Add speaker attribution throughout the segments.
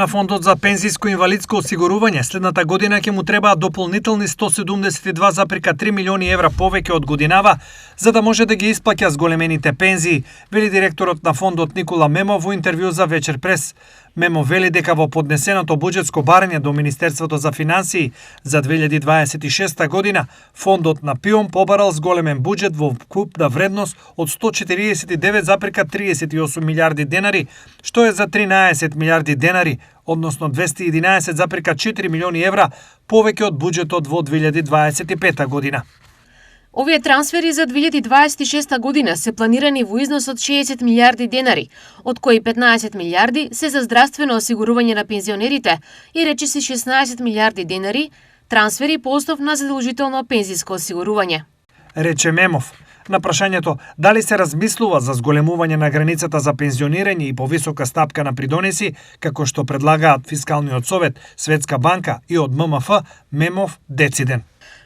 Speaker 1: На Фондот за пензиско и инвалидско осигурување следната година ќе му требаат дополнителни 172,3 милиони евра повеќе од годинава, за да може да ги исплаќа зголемените пензии, вели директорот на Фондот Никола Мемов во интервју за Вечер прес. Мемов вели дека во поднесеното буџетско барање до Министерството за финансии за 2026 година, Фондот на ПИОМ побарал зголемен буџет во вкупна вредност од 149,38 милиарди денари, што е за 13 милиарди денари, односно 211,4 милиони евра повеќе од буџетот во 2025 година.
Speaker 2: Овие трансфери за 2026 година се планирани во износ од 60 милиарди денари, од кои 15 милиарди се за здравствено осигурување на пензионерите и речиси 16 милиарди денари трансфери по основ на задолжително пензиско осигурување.
Speaker 1: Рече Мемов. На прашањето дали се размислува за зголемување на границата за пензионирање и повисока стапка на придонеси, како што предлагаат Фискалниот совет, Светска банка и од ММФ, Мемов дециден.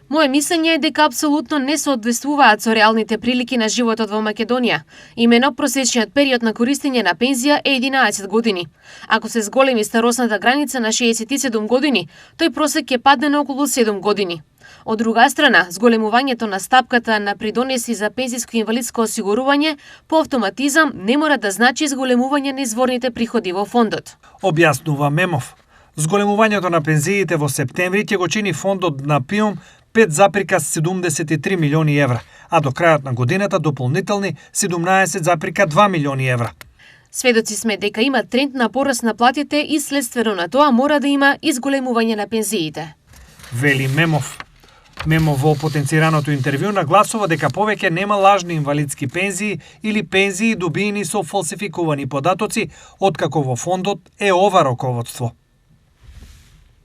Speaker 2: Моje мислење е дека апсолутно не соодветствуваат со реалните прилики на животот во Македонија. Имено просечниот период на користење на пензија е 11 години. Ако се зголеми старосната граница на 67 години, тој просек ќе падне на околу 7 години. Од друга страна, зголемувањето на стапката на придонеси за пензиско и инвалидско осигурување по автоматизам не мора да значи зголемување на изворните приходи во фондот.
Speaker 1: Објаснува Мемов. Зголемувањето на пензиите во септември ќе го чини фондот на ПИОМ 5,73 милиони евра, а до крајот на годината дополнителни 17,2 милиони евра.
Speaker 2: Сведоци сме дека има тренд на пораст на платите и следствено на тоа мора да има и зголемување на пензиите.
Speaker 1: Вели Мемов. Мемов во потенцираното интервју нагласува дека повеќе нема лажни инвалидски пензии или пензии добиени со фалсификувани податоци, откако во фондот е ова раководство.